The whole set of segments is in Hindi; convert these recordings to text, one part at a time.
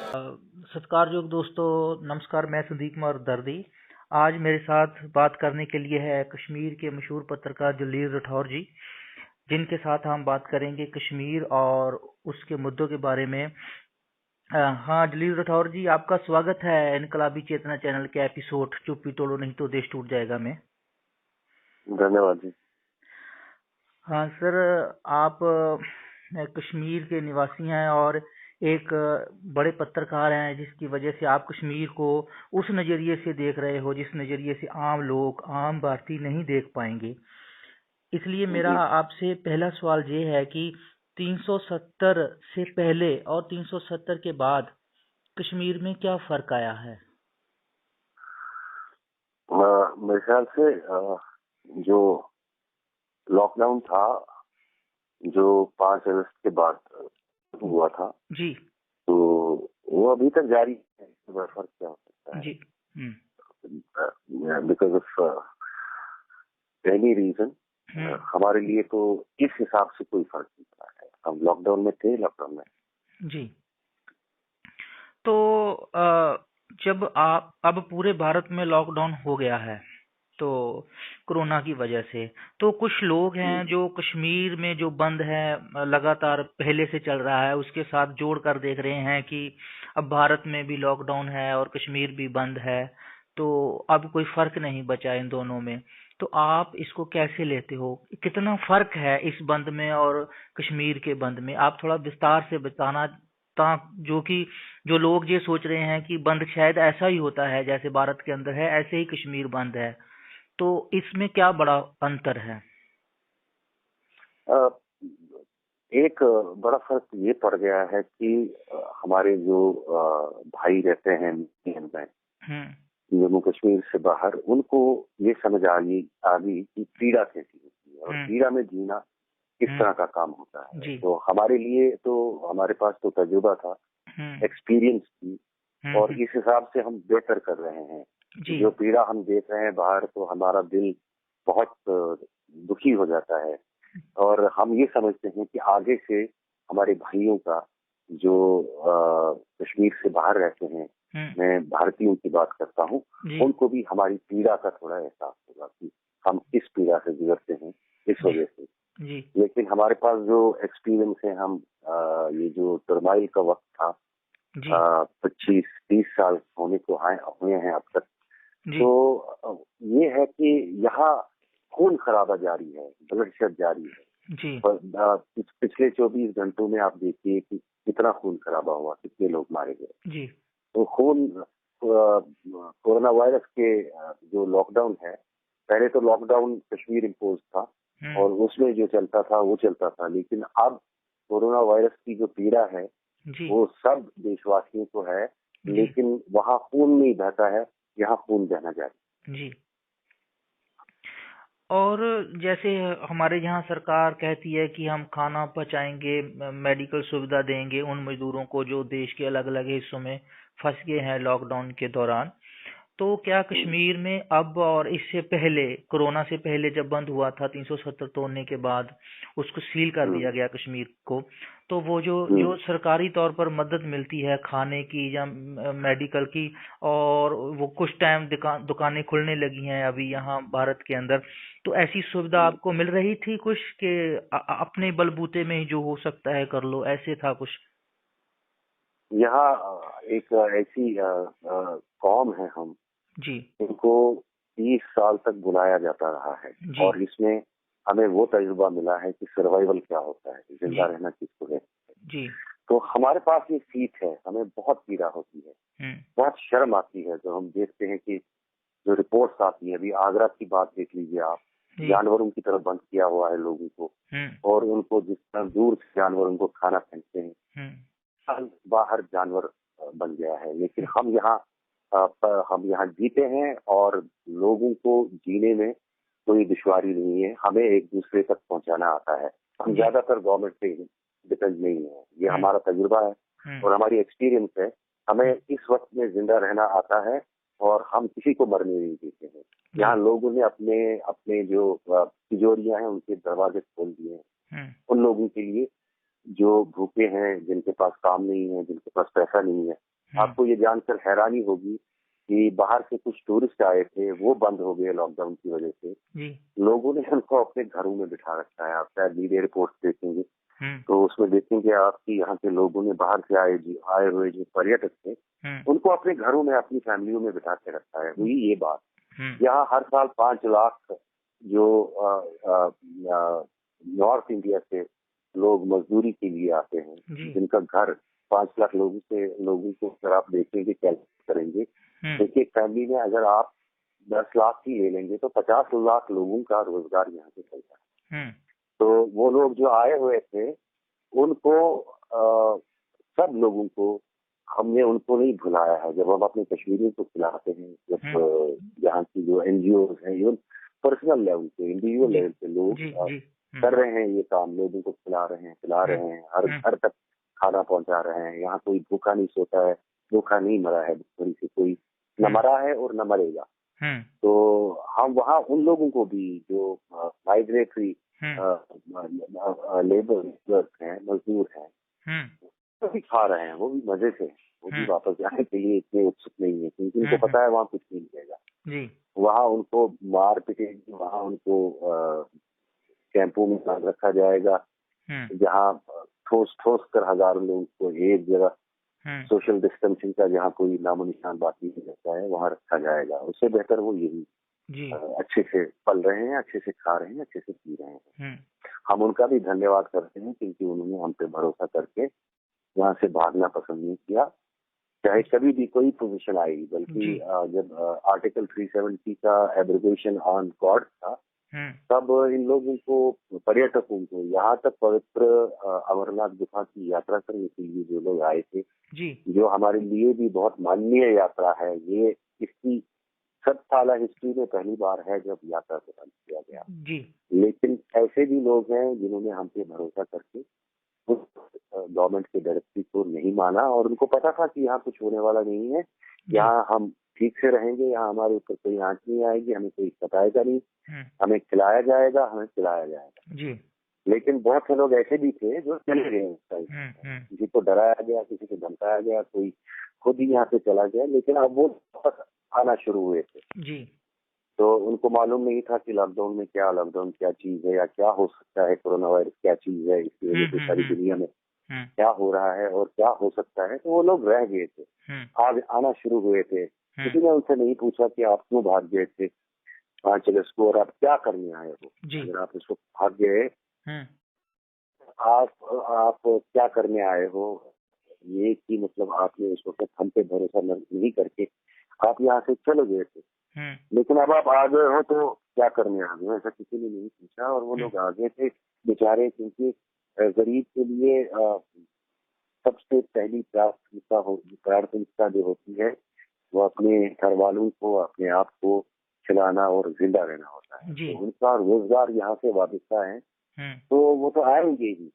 सत्कारयोग दोस्तों, नमस्कार। मैं संदीप कुमार दर्दी। आज मेरे साथ बात करने के लिए है कश्मीर के मशहूर पत्रकार जलील राठौर जी, जिनके साथ हम बात करेंगे कश्मीर और उसके मुद्दों के बारे में। हाँ जलील राठौर जी, आपका स्वागत है इनकलाबी चेतना चैनल के एपिसोड चुप्पी तोड़ो नहीं तो देश टूट जाएगा में। धन्यवाद जी। हाँ सर, आप कश्मीर के निवासी हैं और एक बड़े पत्रकार हैं, जिसकी वजह से आप कश्मीर को उस नज़रिए से देख रहे हो जिस नज़रिए से आम लोग, आम भारतीय नहीं देख पाएंगे। इसलिए मेरा आपसे पहला सवाल ये है कि 370 से पहले और 370 के बाद कश्मीर में क्या फर्क आया है? मेरे ख्याल से जो लॉकडाउन था, जो 5 अगस्त के बाद हुआ था जी, तो वो अभी तक जारी है। इसमें फर्क क्या हो सकता है? जी, बिकॉज ऑफ एनी रीजन हमारे लिए तो इस हिसाब से कोई फर्क नहीं पड़ा है। हम लॉकडाउन में थे, लॉकडाउन में। जी। तो जब आप अब पूरे भारत में लॉकडाउन हो गया है तो कोरोना की वजह से, तो कुछ लोग हैं जो कश्मीर में जो बंद है लगातार पहले से चल रहा है, उसके साथ जोड़ कर देख रहे हैं कि अब भारत में भी लॉकडाउन है और कश्मीर भी बंद है, तो अब कोई फर्क नहीं बचा इन दोनों में। तो आप इसको कैसे लेते हो? कितना फर्क है इस बंद में और कश्मीर के बंद में? आप थोड़ा विस्तार से बताना, जो कि जो लोग ये सोच रहे हैं कि बंद शायद ऐसा ही होता है जैसे भारत के अंदर है, ऐसे ही कश्मीर बंद है, तो इसमें क्या बड़ा अंतर है? एक बड़ा फर्क ये पड़ गया है कि हमारे जो भाई रहते हैं में, जम्मू कश्मीर से बाहर, उनको ये समझ आ गई कि पीड़ा कैसी होती है और पीड़ा में जीना किस तरह का काम होता है। तो हमारे लिए तो हमारे पास तो तजुर्बा था, एक्सपीरियंस थी, और इस हिसाब से हम बेहतर कर रहे हैं। जो पीड़ा हम देख रहे हैं बाहर, तो हमारा दिल बहुत दुखी हो जाता है और हम ये समझते हैं कि आगे से हमारे भाइयों का जो कश्मीर से बाहर रहते हैं, मैं भारतीयों की बात करता हूँ, उनको भी हमारी पीड़ा का थोड़ा एहसास होगा कि हम किस पीड़ा से गुजरते हैं इस वजह से। लेकिन हमारे पास जो एक्सपीरियंस है, हम ये जो टर्माइल का वक्त था, 25-30 साल होने को हुए हैं अब तक, तो ये है कि यहाँ खून खराबा जारी है, ब्लडशेड जारी है। पिछले 24 घंटों में आप देखिए कि कितना खून खराबा हुआ, कितने लोग मारे गए। तो कोरोना वायरस के जो लॉकडाउन है, पहले तो लॉकडाउन कश्मीर इम्पोज था और उसमें जो चलता था वो चलता था, लेकिन अब कोरोना वायरस की जो पीड़ा है वो सब देशवासियों को है, लेकिन वहाँ खून नहीं बहता है, यहाँ खून बहना जारी। जी। और जैसे हमारे यहाँ सरकार कहती है कि हम खाना पहुँचाएंगे, मेडिकल सुविधा देंगे उन मजदूरों को जो देश के अलग अलग हिस्सों में फंस गए हैं लॉकडाउन के दौरान, तो क्या कश्मीर में अब और इससे पहले, कोरोना से पहले जब बंद हुआ था 370 तोड़ने के बाद उसको सील कर दिया गया कश्मीर को, तो वो जो सरकारी तौर पर मदद मिलती है खाने की या मेडिकल की, और वो कुछ टाइम दुकानें खुलने लगी हैं अभी यहाँ भारत के अंदर, तो ऐसी सुविधा आपको मिल रही थी कुछ के अपने बलबूते में ही जो हो सकता है कर लो, ऐसे था कुछ? यहाँ एक ऐसी कौम है हम जी, इनको 30 साल तक बुलाया जाता रहा है और इसमें हमें वो तजुर्बा मिला है कि सर्वाइवल क्या होता है, जिंदा रहना किसको कहते हैं। तो हमारे पास ये सीख है, हमें बहुत पीड़ा होती है, बहुत शर्म आती है जब हम देखते हैं कि जो रिपोर्ट्स आती है। अभी आगरा की बात देख लीजिए आप, जानवरों की तरफ बंद किया हुआ है लोगों को और उनको जिस तरह दूर से जानवर उनको खाना फेंकते हैं, बाहर जानवर बन गया है। लेकिन हम यहाँ जीते हैं और लोगों को जीने में कोई दुश्वारी नहीं है, हमें एक दूसरे तक पहुंचाना आता है। हम ज्यादातर गवर्नमेंट पे डिपेंड नहीं है, ये हमारा तजुर्बा है और हमारी एक्सपीरियंस है। हमें इस वक्त में जिंदा रहना आता है और हम किसी को मरने नहीं देते हैं। यहाँ लोगों ने अपने जो तिजोरियां हैं उनके दरवाजे खोल दिए हैं उन लोगों के लिए जो भूखे हैं, जिनके पास काम नहीं है, जिनके पास पैसा नहीं है, आपको ये जानकर हैरानी होगी कि बाहर से कुछ टूरिस्ट आए थे, वो बंद हो गए लॉकडाउन की वजह से। लोगों ने उनको अपने घरों में बिठा रखा है। आप शायद मीडिया रिपोर्ट देखेंगे तो उसमें देखेंगे आप कि यहाँ के लोगों ने बाहर से आए हुए जो पर्यटक थे उनको अपने घरों में, अपनी फैमिलियों में बिठा के रखा है। हुई ये बात। यहाँ हर साल 5 लाख जो नॉर्थ इंडिया से लोग मजदूरी के लिए आते हैं, जिनका घर 5 लाख लोगों को अगर आप देखेंगे, क्या करेंगे, देखिए फैमिली में अगर आप 10 लाख ही ले लेंगे तो 50 लाख लोगों का रोजगार यहाँ से चलता है। तो वो लोग जो आए हुए थे उनको सब लोगों को हमने उनको नहीं भुलाया है। जब हम अपने कश्मीरियों को खिलाते हैं, जब यहाँ की जो एनजीओ हैं, इवन पर्सनल लेवल पे, इंडिविजुअल लेवल पे लोग कर रहे हैं ये काम, लोगों को खिला रहे हैं, हर घर तक खाना पहुंचा रहे हैं। यहाँ कोई भूखा नहीं सोता है, भूखा नहीं मरा है, भूखमरी से कोई न मरा है और न मरेगा। तो हम वहाँ उन लोगों को भी जो माइग्रेटरी लेबर हैं, मजदूर हैं, वो भी खा रहे हैं, वो भी मजे से, वो भी वापस जाने के लिए इतने उत्सुक नहीं है, क्योंकि उनको पता है वहाँ कुछ नहीं मिलेगा। वहाँ उनको मार पिटेगी, वहाँ उनको कैंपों में रखा जाएगा, जहाँ ठोस कर हजारों लोगों को एक जगह सोशल डिस्टेंसिंग का जहाँ कोई नामो निशान बाकी नहीं रहता है, वहाँ रखा जाएगा। उससे बेहतर वो यही अच्छे से पल रहे हैं, अच्छे से खा रहे हैं, अच्छे से पी रहे हैं। हम उनका भी धन्यवाद करते हैं, क्योंकि उन्होंने हम पे भरोसा करके वहाँ से भागना पसंद नहीं किया, चाहे कभी भी कोई पोजीशन आई। बल्कि जब आर्टिकल 370 का एब्रोगेशन ऑन कॉर्ड था, तब इन लोगों को, पर्यटकों को, यहाँ तक पवित्र अमरनाथ गुफा की यात्रा करने के लिए जो लोग आए थे, जो हमारे लिए भी बहुत माननीय यात्रा है, ये इसकी 7 साल हिस्ट्री में पहली बार है जब यात्रा को बंद किया गया। लेकिन ऐसे भी लोग हैं जिन्होंने हम पे भरोसा करके उस गवर्नमेंट के डायरेक्टिव को नहीं माना, और उनको पता था कि यहाँ कुछ होने वाला नहीं है, यहाँ हम ठीक से रहेंगे, यहाँ हमारे ऊपर कोई आंच नहीं आएगी, हमें कोई सताएगा नहीं, हमें खिलाया जाएगा, हमें खिलाया जाएगा। लेकिन बहुत से लोग ऐसे भी थे जो चले गए उस टाइम, किसी को डराया गया, किसी को धमकाया गया, कोई खुद ही यहाँ से चला गया, लेकिन अब वो वापस आना शुरू हुए थे। तो उनको मालूम नहीं था कि लॉकडाउन क्या चीज है, या क्या हो सकता है, कोरोना वायरस क्या चीज है, इसकी वजह से सारी दुनिया में क्या हो रहा है और क्या हो सकता है। तो वो लोग रह गए थे, आज आना शुरू हुए थे। किसी ने उनसे नहीं पूछा कि आप क्यों भाग गए थे चलो, और आप क्या करने आए हो। अगर आप इसको भाग गए, आप क्या करने आए हो, ये कि मतलब आपने उस वक्त हम पे भरोसा नहीं करके आप यहाँ से चले गए थे, लेकिन अब आप आ गए हो तो क्या करने आ गए, ऐसा किसी ने नहीं पूछा। और वो लोग आगे थे बेचारे, क्योंकि गरीब के लिए सबसे पहली प्राथमिकता जो होती है वो अपने घर वालों को, अपने आप को खिलाना और जिंदा रहना होता है। तो उनका रोजगार यहाँ से वाबस्ता है, तो वो तो आएंगे ही।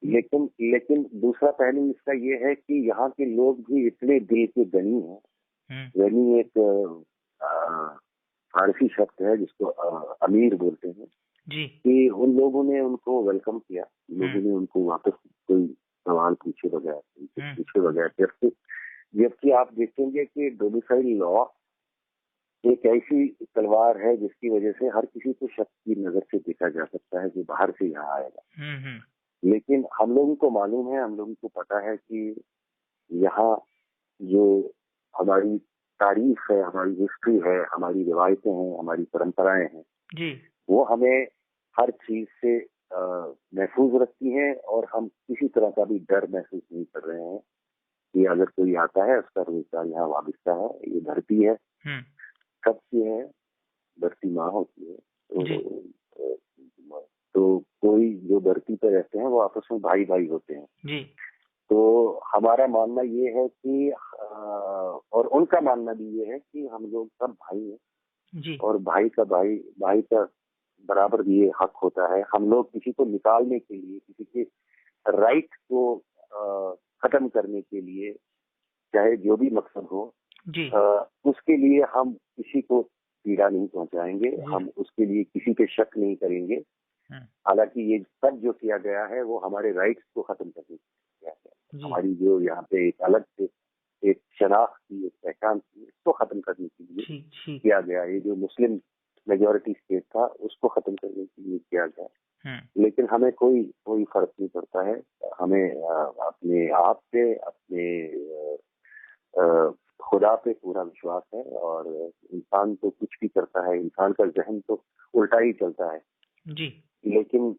लेकिन दूसरा पहलू इसका ये है कि यहाँ के लोग भी इतने दिल के धनी हैं। धनी एक फारसी शब्द है जिसको अमीर बोलते हैं, कि उन लोगों ने उनको वेलकम किया, लोगों ने उनको वापस कोई सवाल पूछे बगैर। जबकि आप देखेंगे कि डोमिसाइल लॉ एक ऐसी तलवार है जिसकी वजह से हर किसी को शक की नजर से देखा जा सकता है जो बाहर से यहाँ आएगा। लेकिन हम लोगों को मालूम है, हम लोगों को पता है कि यहाँ जो हमारी तारीख है, हमारी हिस्ट्री है, हमारी रिवायतें हैं, हमारी परंपराएं हैं, वो हमें हर चीज से महफूज रखती हैं, और हम किसी तरह का भी डर महसूस नहीं कर रहे हैं कि अगर कोई आता है उसका रोजगार यहाँ वाबस्ता है। ये धरती है, सबकी है, धरती माँ होती है। तो कोई जो धरती पे रहते हैं वो आपस में भाई भाई होते हैं। तो हमारा मानना ये है कि और उनका मानना भी ये है कि हम लोग सब भाई हैं, और भाई का बराबर ये हक होता है। हम लोग किसी को निकालने के लिए, किसी के राइट को खत्म करने के लिए, चाहे जो भी मकसद हो, उसके लिए हम किसी को पीड़ा नहीं पहुंचाएंगे, हम उसके लिए किसी पे शक नहीं करेंगे। हालांकि ये सब जो किया गया है वो हमारे राइट्स को खत्म करने के लिए किया गया है। हमारी जो यहाँ पे एक अलग से एक शनाख्त की, एक पहचान थी, इसको खत्म करने के लिए किया गया। ये जो मुस्लिम मेजॉरिटी स्टेट था उसको खत्म करने के लिए किया गया। लेकिन हमें कोई फर्क नहीं पड़ता है। हमें अपने आप पे, अपने खुदा पे पूरा विश्वास है, और इंसान तो कुछ भी करता है, इंसान का जहन तो उल्टा ही चलता है जी। लेकिन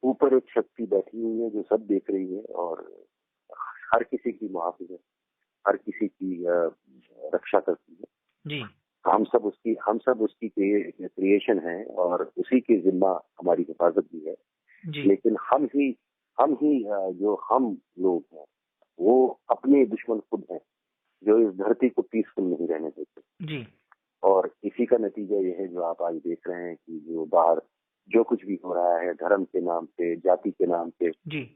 ऊपर एक शक्ति बैठी हुई है जो सब देख रही है और हर किसी की मुहाफिजत, हर किसी की रक्षा करती है जी। हम सब उसकी क्रिएशन है और उसी की जिम्मा हमारी हिफाजत भी है जी। लेकिन हम ही जो हम लोग हैं वो अपने दुश्मन खुद हैं, जो इस धरती को पीसफुल नहीं रहने देते जी। और इसी का नतीजा ये है जो आप आज देख रहे हैं कि जो बाहर जो कुछ भी हो रहा है धर्म के नाम पे, जाति के नाम पे जी।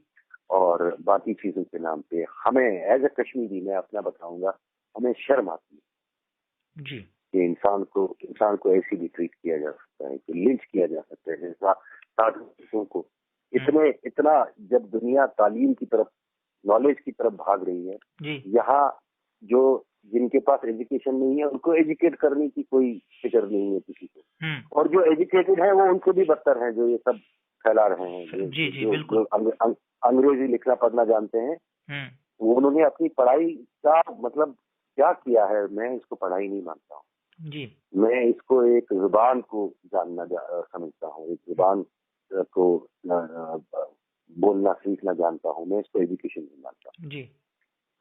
और बाकी चीजों के नाम पे, हमें एज ए कश्मीरी, मैं अपना बताऊंगा, हमें शर्म आती है जी कि इंसान को ऐसे भी ट्रीट किया जा सकता है, कि लिंच किया जा सकता है साधुओं को। इतना जब दुनिया तालीम की तरफ, नॉलेज की तरफ भाग रही है, यहाँ जो जिनके पास एजुकेशन नहीं है उनको एजुकेट करने की कोई फिक्र नहीं है किसी को, और जो एजुकेटेड है वो उनको भी बदतर है जो ये सब फैला रहे हैं। जो अंग्रेजी लिखना पढ़ना जानते हैं, वो उन्होंने अपनी पढ़ाई का मतलब क्या किया है, मैं इसको पढ़ाई नहीं मानता हूँ जी। मैं इसको एक जुबान को समझता हूँ, एक जुबान को बोलना सीखना जानता हूँ, मैं इसको एजुकेशन नहीं मानता जी।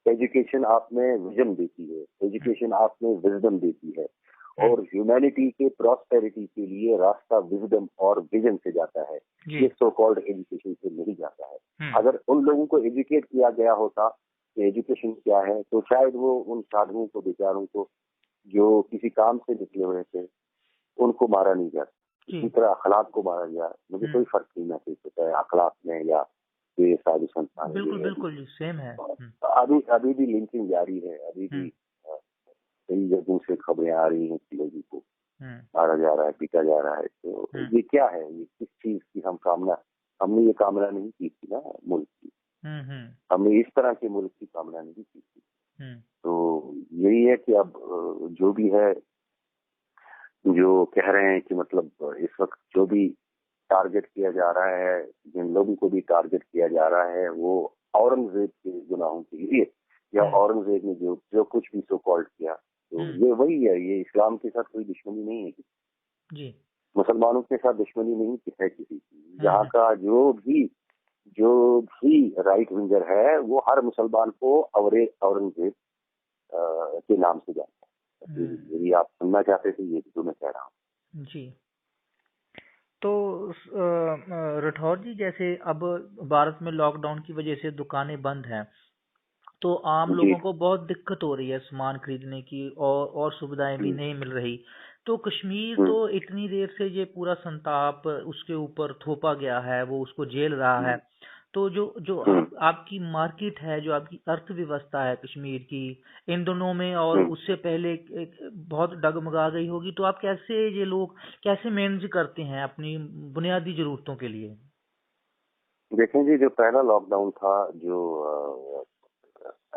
एजुकेशन आप में विजन देती है, एजुकेशन आप में विजडम देती है, और ह्यूमैनिटी के प्रॉस्पेरिटी के लिए रास्ता विजडम और विजन से जाता है, ये सो कॉल्ड एजुकेशन से नहीं जाता है। अगर उन लोगों को एजुकेट किया गया होता कि एजुकेशन क्या है, तो शायद वो उन साधुओं को, बेचारों को जो किसी काम से निकले हुए थे, उनको मारा नहीं जाता, इसी तरह अखलाक को मारा गया। मुझे कोई फर्क नहीं महसूस होता है अखलाक में या ये साधु संस्थान। बिल्कुल सेम है। अभी भी लिंचिंग जारी है, अभी भी कई जगहों से खबरें आ रही हैं कि लोगों को मारा जा रहा है, पीटा जा रहा है। तो ये क्या है, ये किस चीज की हमने ये कामना नहीं की थी ना मुल्क की, हमने इस तरह के मुल्क की कामना नहीं की थी। तो यही है कि अब जो भी है, जो कह रहे हैं कि मतलब इस वक्त जो भी टारगेट किया जा रहा है, जिन लोगों को भी टारगेट किया जा रहा है, वो औरंगजेब के गुनाहों के लिए, या औरंगजेब ने जो कुछ भी सो कॉल्ड किया, तो ये वही है। ये इस्लाम के साथ कोई दुश्मनी नहीं है जी, मुसलमानों के साथ दुश्मनी नहीं है किसी की। यहाँ का जो भी राइट विंगर है वो हर मुसलमान को औरंगजेब के नाम से जानता है। यदि आप सुनना चाहते थे ये तो मैं कह रहा हूँ जी। तो राठौर जी, जैसे अब भारत में लॉकडाउन की वजह से दुकानें बंद हैं, तो आम लोगों को बहुत दिक्कत हो रही है सामान खरीदने की, और सुविधाएं भी नहीं मिल रही। तो कश्मीर तो इतनी देर से ये पूरा संताप उसके ऊपर थोपा गया है, वो उसको झेल रहा है। तो जो आपकी मार्केट है, जो आपकी अर्थव्यवस्था है कश्मीर की, इन दोनों में और उससे पहले बहुत डगमगा गई होगी। तो आप ये लोग कैसे मैनेज करते हैं अपनी बुनियादी जरूरतों के लिए? देखें जी, जो पहला लॉकडाउन था, जो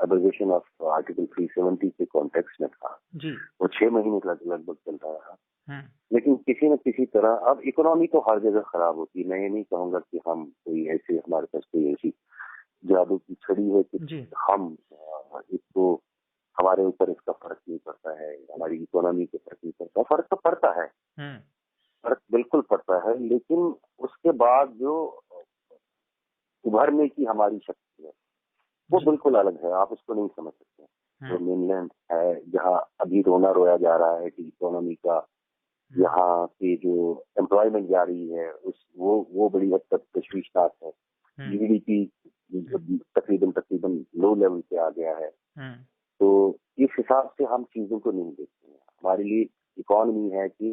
एब्रोगेशन ऑफ आर्टिकल 370 के कॉन्टेक्स्ट में था जी, वो 6 महीने लगभग चलता रहा। लेकिन किसी न किसी तरह, अब इकोनॉमी तो हर जगह खराब होती है। मैं ये नहीं कहूंगा कि हम कोई ऐसे, हमारे पास कोई ऐसी जादू की छड़ी है कि हम इसको, हमारे ऊपर इसका फर्क नहीं पड़ता है, हमारी इकोनॉमी के फर्क नहीं पड़ता। फर्क तो पड़ता है, फर्क बिल्कुल पड़ता है, लेकिन उसके बाद जो उभरने की हमारी शक्ति है वो बिल्कुल अलग है। आप उसको नहीं समझ सकते। जो मेनलैंड है, जहाँ अभी रोना रोया जा रहा है कि इकोनॉमी का, यहाँ की जो एम्प्लॉयमेंट जा रही है, वो बड़ी हद तक तशवीशनाक है। जीडीपी तकरीबन लो लेवल पे आ गया है। तो इस हिसाब से हम चीजों को नहीं देखते हैं। हमारे लिए इकोनॉमी है कि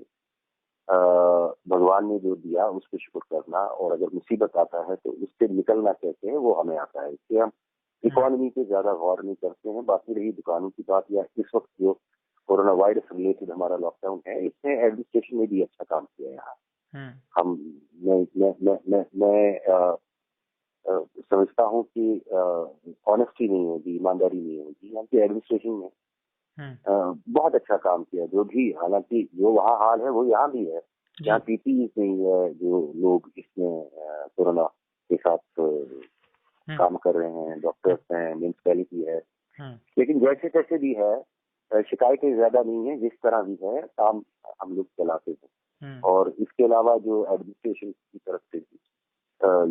भगवान ने जो दिया उस पर शुक्र करना, और अगर मुसीबत आता है तो उससे निकलना कैसे है वो हमें आता है। इसलिए हम इकोनॉमी पे ज्यादा गौर नहीं करते हैं। बाकी रही दुकानों की बात, या इस वक्त जो कोरोना वायरस रिलेटेड हमारा लॉकडाउन है, इसने एडमिनिस्ट्रेशन ने भी अच्छा काम किया है यहाँ। हम मैं समझता हूँ की ऑनेस्टी नहीं होगी, ईमानदारी नहीं होगी। यहाँ की एडमिनिस्ट्रेशन ने बहुत अच्छा काम किया, जो भी, हालांकि जो वहाँ हाल है वो यहाँ भी है। यहाँ पीपीई नहीं है, जो लोग इसमें कोरोना के साथ काम कर रहे हैं, डॉक्टर्स हैं, म्यूनिसिपैलिटी है, लेकिन जैसे तैसे भी है, शिकायतें ज्यादा नहीं है, जिस तरह भी है काम हम लोग चलाते हैं। और इसके अलावा जो एडमिनिस्ट्रेशन की तरफ से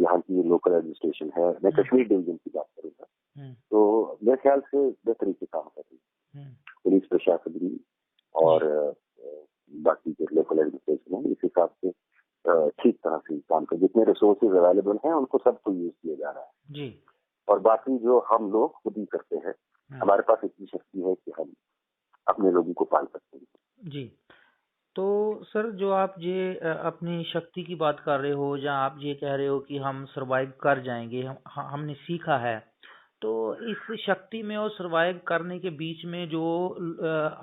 यहाँ की लोकल एडमिनिस्ट्रेशन है, मैं कश्मीर डिवीजन की बात करूंगा, तो मेरे ख्याल से बेहतरीन से काम कर रही है पुलिस प्रशासन भी, और बाकी जो लोकल एडमिनिस्ट्रेशन है, इस हिसाब से ठीक तरह से काम कर, जितने रिसोर्सेज अवेलेबल हैं उनको सबको यूज किया जा रहा है जी। और बाकी जो हम लोग खुद ही करते हैं, हमारे पास इतनी शक्ति है कि हम अपने लोगों को पाल सकते हैं जी। तो सर, जो आप ये अपनी शक्ति की बात कर रहे हो, या आप ये कह रहे हो कि हम सरवाइव कर जाएंगे, हमने सीखा है, तो इस शक्ति में और सरवाइव करने के बीच में जो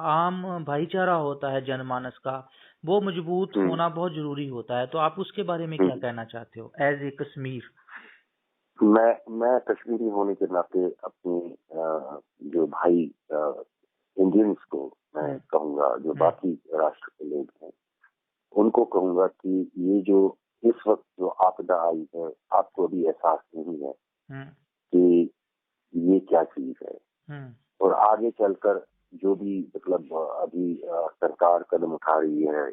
आम भाईचारा होता है जनमानस का, वो मजबूत होना बहुत जरूरी होता है। तो आप उसके बारे में क्या कहना चाहते हो एज ए कश्मीर? मैं कश्मीरी होने के नाते अपने जो भाई इंडियंस को मैं कहूँगा, जो बाकी राष्ट्र के लोग हैं उनको कहूँगा कि ये जो इस वक्त जो आपदा आई है, आपको अभी एहसास नहीं है कि ये क्या चीज है, और आगे चलकर जो भी मतलब अभी सरकार कदम उठा रही है,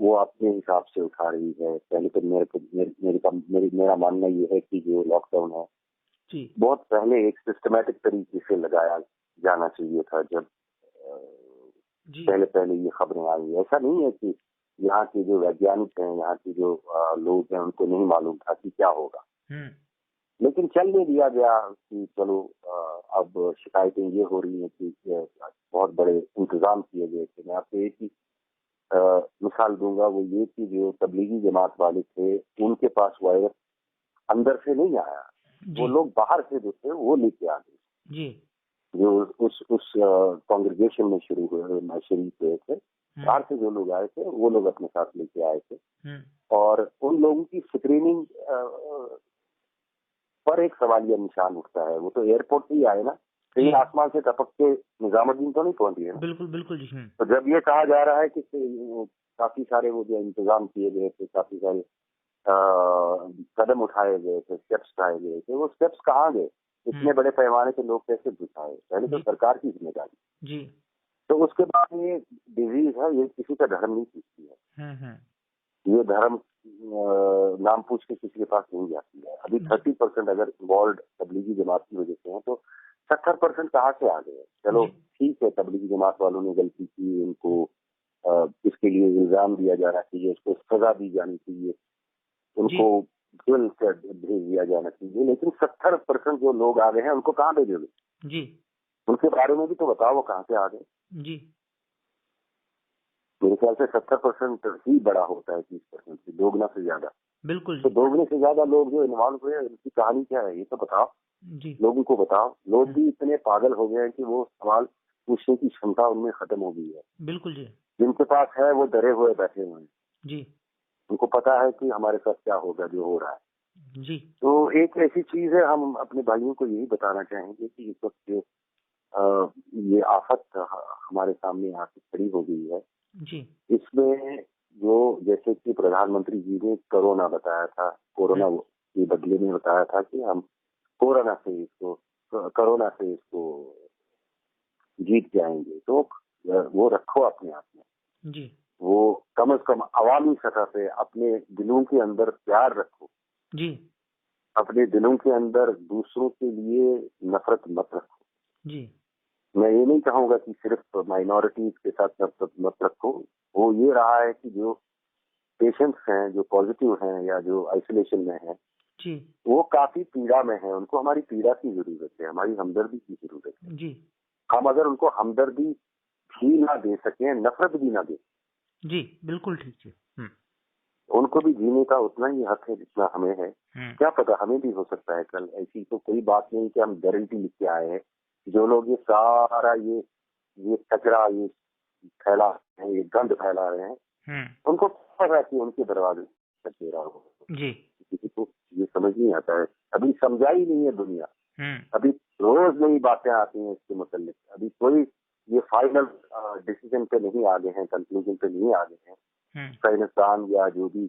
वो अपने हिसाब से उठा रही है। पहले तो मेरा मानना ये है कि जो लॉकडाउन है बहुत पहले एक सिस्टमैटिक तरीके से लगाया जाना चाहिए था। जब पहले ये खबरें आई, ऐसा नहीं है कि यहाँ के जो वैज्ञानिक हैं, यहाँ के जो लोग हैं, उनको नहीं मालूम था कि क्या होगा, लेकिन चलने दिया गया कि चलो अब शिकायतें ये हो रही हैं कि बहुत बड़े इंतजाम किए गए थे। मैं आपको एक ही मिसाल दूंगा, वो ये कि जो तबलीगी जमात वाले थे, उनके पास वायरस अंदर से नहीं आया, वो लोग बाहर से जो थे वो लेके आ गए, जो उस कांग्रेगेशन में शरीक हुए थे, बाहर से जो लोग आए थे वो लोग अपने साथ लेके आए थे, और उन लोगों की स्क्रीनिंग पर एक सवालिया निशान उठता है। वो तो एयरपोर्ट से ही आए ना, कहीं आसमान से टपक के निजामुद्दीन तो नहीं पहुंची है। बिल्कुल बिल्कुल जी। तो जब ये कहा जा रहा है कि काफी सारे वो जो इंतजाम किए गए थे, काफी सारे कदम उठाए गए थे, स्टेप्स उठाए गए थे, वो स्टेप्स कहाँ गए? इतने बड़े पैमाने के लोग कैसे जुटाए? पहले तो सरकार की जिम्मेदारी जी। तो उसके बाद ये डिजीज है, ये किसी का धर्म नहीं पूछती है, ये धर्म नाम पूछ के किसी के पास नहीं जाती है। अभी 30% अगर इन्वॉल्व तबलीगी जमात की वजह से है, तो 70% कहाँ से आ गए? चलो ठीक है, तबलीगी जमात वालों ने गलती की, उनको इसके लिए इल्जाम दिया जा रहा चाहिए, उसको सजा दी जानी चाहिए, उनको जेल से भेज दिया जाना चाहिए, लेकिन 70% जो लोग आ गए हैं उनको कहाँ भेजोगे जी? उनके बारे में भी तो बताओ, वो कहाँ से आ गए जी? मेरे ख्याल से 70% ही बड़ा होता है 30% से, दोगुना से ज्यादा। बिल्कुल। तो दोगुने से ज्यादा लोग जो इन्वॉल्व हुए, उनकी कहानी क्या है ये तो बताओ जी, लोगों को बताओ। लोग भी इतने पागल हो गए हैं कि वो सवाल पूछने की क्षमता उनमें खत्म हो गई है। बिल्कुल जी। जिनके पास है वो डरे हुए बैठे हुए हैं जी, उनको पता है कि हमारे साथ क्या होगा, जो हो रहा है जी। तो एक ऐसी चीज है, हम अपने भाइयों को यही बताना चाहेंगे कि इस वक्त ये आफत हमारे सामने आके खड़ी हो गई है जी। इसमें जो, जैसे कि प्रधानमंत्री जी ने कोरोना बताया था, कोरोना के बदले में बताया था कि हम कोरोना से इसको जीत जाएंगे, तो वो रखो अपने आप में जी। वो कम से कम अवामी सतह पे अपने दिलों के अंदर प्यार रखो जी, अपने दिलों के अंदर दूसरों के लिए नफरत मत रखो जी। मैं ये नहीं कहूँगा कि सिर्फ माइनॉरिटीज के साथ नफरत मत रखो। वो ये रहा है कि जो पेशेंट्स हैं, जो पॉजिटिव हैं या जो आइसोलेशन में हैं जी, वो काफी पीड़ा में है, उनको हमारी पीड़ा की जरूरत है, हमारी हमदर्दी की जरूरत है जी। हम अगर उनको हमदर्दी भी ना दे सके, नफरत भी ना दे जी, बिल्कुल ठीक है, उनको भी जीने का उतना ही हक है जितना हमें है। क्या पता हमें भी हो सकता है कल, ऐसी तो कोई बात नहीं कि हम गारंटी लिख के आए हैं। जो लोग ये सारा ये कचरा ये फैला रहे हैं, ये गंद फैला रहे हैं, उनको पता है कि उनके दरवाजे दे रहा हो जी, किसी को ये समझ नहीं आता है, अभी समझा ही नहीं है दुनिया। अभी रोज नई बातें आती हैं इसके मुतालिक, अभी कोई ये फाइनल डिसीजन पे नहीं आ गए हैं, कंक्लूजन पे नहीं आ गए हैं साइंसदान या जो भी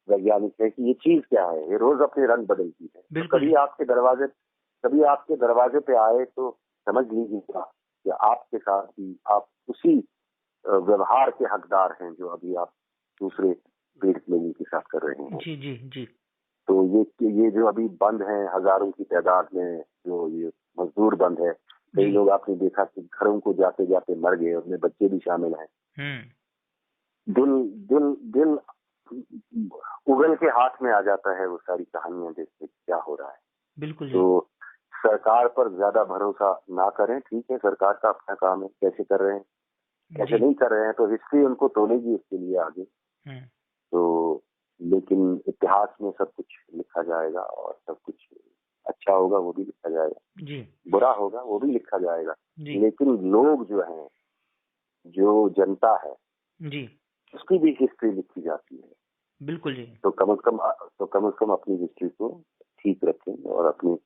वैज्ञानिक है कि ये चीज क्या है। ये रोज अपने रंग बदलती है। तो कभी आपके दरवाजे पे आए तो समझ लीजिएगा कि आपके साथ ही आप उसी व्यवहार के हकदार हैं जो अभी आप दूसरे पीड़ित लोगों के साथ कर रहे हैं। जी जी जी। तो ये जो अभी बंद है हजारों की तादाद में, जो ये मजदूर बंद है, कई लोग आपने देखा कि घरों को जाते जाते मर गए, उनमें बच्चे भी शामिल हैं। दिल उगल के हाथ में आ जाता है वो सारी कहानियां देख के क्या हो रहा है। बिल्कुल। तो सरकार पर ज्यादा भरोसा ना करें। ठीक है, सरकार का अपना काम है, कैसे कर रहे हैं कैसे नहीं कर रहे हैं तो हिस्ट्री उनको तोलेगी उसके लिए आगे। तो लेकिन इतिहास में सब कुछ लिखा जाएगा और सब कुछ अच्छा होगा वो भी लिखा जाएगा जी, बुरा होगा वो भी लिखा जाएगा जी। लेकिन लोग जो हैं, जो जनता है जी, उसकी भी हिस्ट्री लिखी जाती है। बिल्कुल जी। तो कम से कम अपनी हिस्ट्री को ठीक रखें और अपनी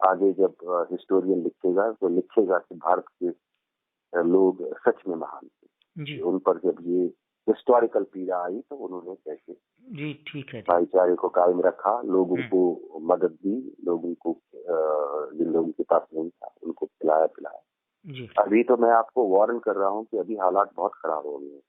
आगे जब हिस्टोरियन लिखेगा तो लिखेगा कि भारत के लोग सच में महान थे। उन पर जब ये हिस्टोरिकल पीड़ा आई तो उन्होंने कैसे जी ठीक है भाईचारे को कायम रखा, लोगों को मदद दी, लोगों को जिन लोगों के पास नहीं था उनको खिलाया पिलाया जी। अभी तो मैं आपको वार्न कर रहा हूँ कि अभी हालात बहुत खराब हो गए हैं।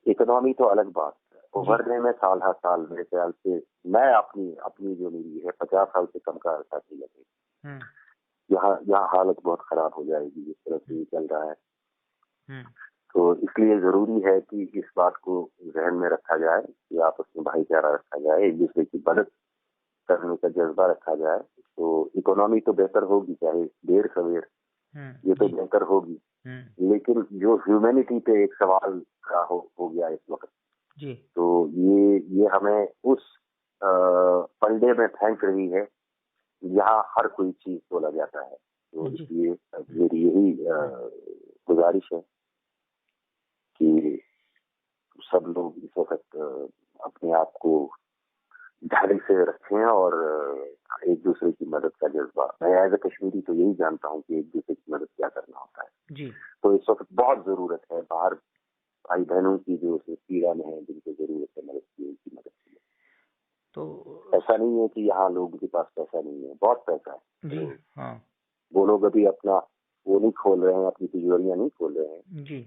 इकोनॉमी तो अलग बात है, उभरने में साल हर साल मेरे ख्याल से मैं अपनी जो मेरी है 50 साल से कम का अर्सा नहीं लगेगी। यहाँ हालत बहुत खराब हो जाएगी जिस तरह से चल रहा है। तो इसलिए जरूरी है कि इस बात को ध्यान में रखा जाए कि आपस में भाईचारा रखा जाए, एक दूसरे की मदद करने का जज्बा रखा जाए। तो इकोनॉमी तो बेहतर होगी, चाहे देर सवेर ये तो बेहतर होगी, लेकिन जो ह्यूमैनिटी पे एक सवाल खड़ा हो गया इस वक्त जी। तो ये हमें उस पंडे में फेंक रही है यहाँ हर कोई चीज बोला जाता है। तो ये मेरी यही गुजारिश है कि सब लोग इस वक्त अपने आप को धैर्य से रखें और एक दूसरे की मदद का जज्बा, मैं एज ए कश्मीरी तो यही जानता हूँ कि एक दूसरे की मदद क्या करना होता है जी। तो इस वक्त बहुत जरूरत है बाहर भाई बहनों की जो पीड़ा में है, जिनको जरूरत है मदद की, उनकी मदद की। तो ऐसा नहीं है कि यहाँ लोगों के पास पैसा नहीं है, बहुत पैसा है जी। हाँ, वो लोग अभी अपना वो नहीं खोल रहे हैं, अपनी तिजोरियां नहीं खोल रहे हैं जी।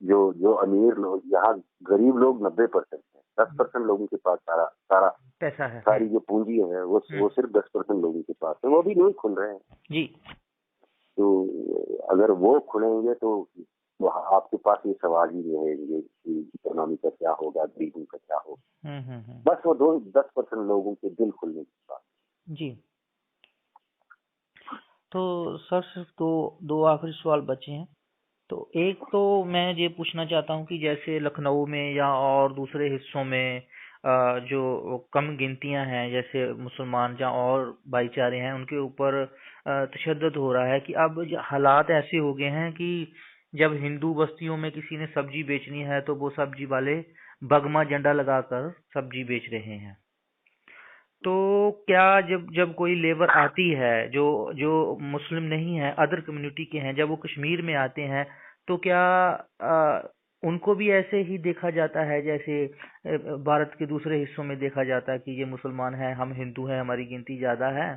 जो अमीर लोग, यहाँ गरीब लोग 90% है, 10% लोगों के पास सारा पैसा है, सारी जो पूंजी है वो सिर्फ 10% लोगों के पास है, वो भी नहीं खुल रहे हैं जी। तो अगर वो खुलेंगे तो आपके पास ये सवाल ही रहेंगे कि इकोनॉमी का क्या होगा, गरीबों का क्या होगा। बस वो 10% लोगों के दिल खुलने के बाद जी। तो सर सिर्फ दो आखिरी सवाल बचे हैं। तो एक तो मैं ये पूछना चाहता हूँ कि जैसे लखनऊ में या और दूसरे हिस्सों में जो कम गिनतियां हैं, जैसे मुसलमान या और भाईचारे हैं, उनके ऊपर तशद्दुद हो रहा है कि अब हालात ऐसे हो गए हैं कि जब हिंदू बस्तियों में किसी ने सब्जी बेचनी है तो वो सब्जी वाले बगमा झंडा लगाकर सब्जी बेच रहे हैं। तो क्या जब कोई लेबर आती है जो मुस्लिम नहीं है, अदर कम्युनिटी के हैं, जब वो कश्मीर में आते हैं तो क्या उनको भी ऐसे ही देखा जाता है जैसे भारत के दूसरे हिस्सों में देखा जाता है कि ये मुसलमान है, हम हिंदू हैं, हमारी गिनती ज्यादा है,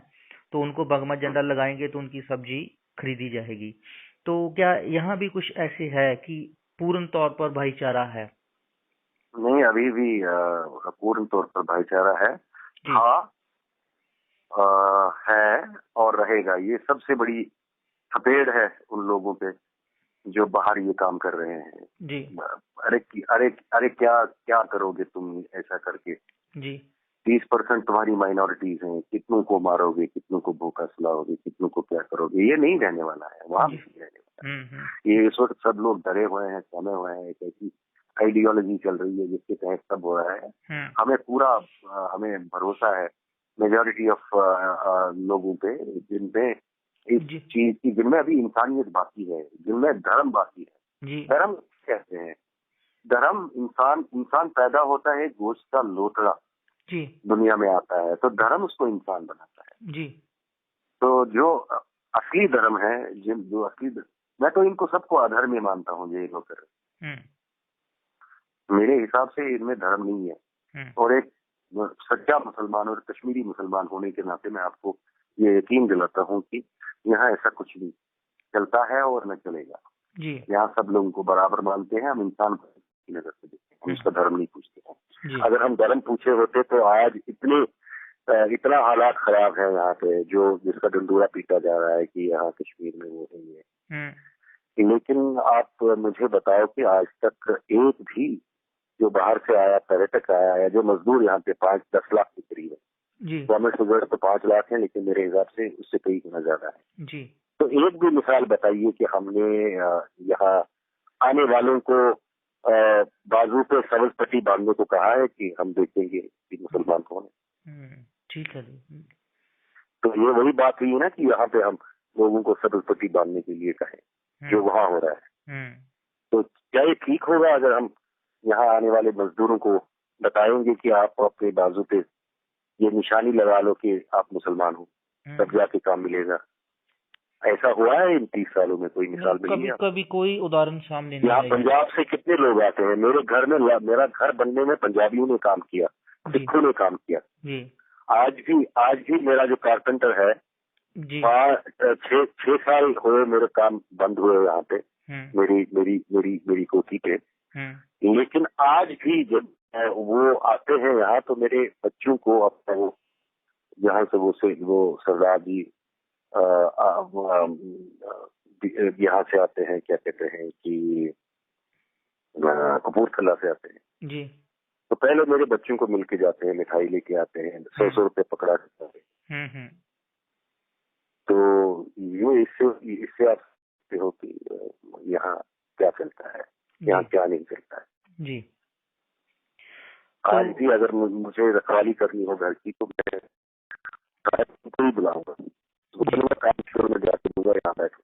तो उनको बगमा झंडा लगाएंगे तो उनकी सब्जी खरीदी जाएगी। तो क्या यहाँ भी कुछ ऐसे है कि पूर्ण तौर पर भाईचारा है? नहीं, अभी भी पूर्ण तौर पर भाईचारा है। हाँ, है और रहेगा। ये सबसे बड़ी थपेड़ है उन लोगों पे जो बाहर ये काम कर रहे हैं जी। अरे क्या करोगे तुम ऐसा करके जी। 30% तुम्हारी माइनॉरिटीज हैं, कितनों को मारोगे, कितनों को भूखा सुलाओगे, कितनों को क्या करोगे, ये नहीं रहने वाला है, वहां भी नहीं रहने वाला है। ये इस वक्त सब लोग डरे हुए हैं, सहमे हुए हैं, एक ऐसी आइडियोलॉजी चल रही है जिसके तहत सब हो रहा है। हमें भरोसा है मेजॉरिटी ऑफ लोगों पे, जिनमें इस चीज की, जिनमें अभी इंसानियत बाकी है, जिनमें धर्म बाकी है। धर्म कहते हैं, धर्म इंसान पैदा होता है गोश्त का लोथड़ा, जी दुनिया में आता है, तो धर्म उसको इंसान बनाता है। जी तो जो असली धर्म है, जो असली मैं तो इनको सबको अधर्मी मानता हूँ ये लोग। मेरे हिसाब से इनमें धर्म नहीं है। और एक सच्चा मुसलमान और कश्मीरी मुसलमान होने के नाते मैं आपको ये यकीन दिलाता हूँ कि यहाँ ऐसा कुछ नहीं चलता है और न चलेगा। यहाँ सब लोगों को बराबर मानते हैं। हम इंसान की नजर से देखते हैं, हम उसका धर्म नहीं पूछते हैं। अगर हम धर्म पूछे होते तो आज इतना हालात खराब है यहाँ पे, जो जिसका डंडोरा पीटा जा रहा है कि यहाँ कश्मीर में वो नहीं है। लेकिन आप मुझे बताओ कि आज तक एक भी जो बाहर से आया पर्यटक आया या जो मजदूर यहाँ पे 5-10 लाख के करीब है, गवर्नमेंट फिगर तो 5 लाख है, लेकिन मेरे हिसाब से उससे कई गुना ज्यादा है। तो एक भी मिसाल बताइए कि हमने यहाँ आने वालों को बाजू पे सबज पट्टी बांधने को कहा है कि हम देखेंगे कि मुसलमान कौन है। ठीक है। तो ये वही बात हुई ना कि यहाँ पे हम लोगों को सबज पट्टी बांधने के लिए कहें, जो वहाँ हो रहा है। तो क्या ये ठीक होगा अगर हम यहाँ आने वाले मजदूरों को बताएंगे कि आप अपने बाजू पे ये निशानी लगा लो कि आप मुसलमान हो, तब जाके काम मिलेगा? ऐसा हुआ है इन 30 सालों में? कोई मिसाल मिली है? कभी कोई उदाहरण सामने नहीं यहाँ आया। पंजाब से कितने लोग आते हैं मेरे घर में? मेरा घर बनने में पंजाबियों ने काम किया, सिखों ने काम किया। आज भी मेरा जो कारपेंटर है, 6 साल हुए मेरे काम बंद हुए यहाँ पे, मेरी कोठी पे। लेकिन आज भी जब वो आते हैं यहाँ तो मेरे बच्चों को अपना वो जहाँ से वो सरदार जी यहाँ से आते हैं, क्या कहते हैं कि कपूरथला से आते हैं जी, तो पहले मेरे बच्चों को मिलके जाते हैं, मिठाई लेके आते हैं, 100 रुपए पकड़ा करते हैं। तो ये इससे आप देखते हो कि यहाँ क्या चलता है, यहाँ क्या नहीं चलता है। जी। आज भी अगर मुझे रखवाली करनी हो घर की तो मैं को ही बुलाऊंगा, काम में जाके दूंगा, यहाँ बैठो।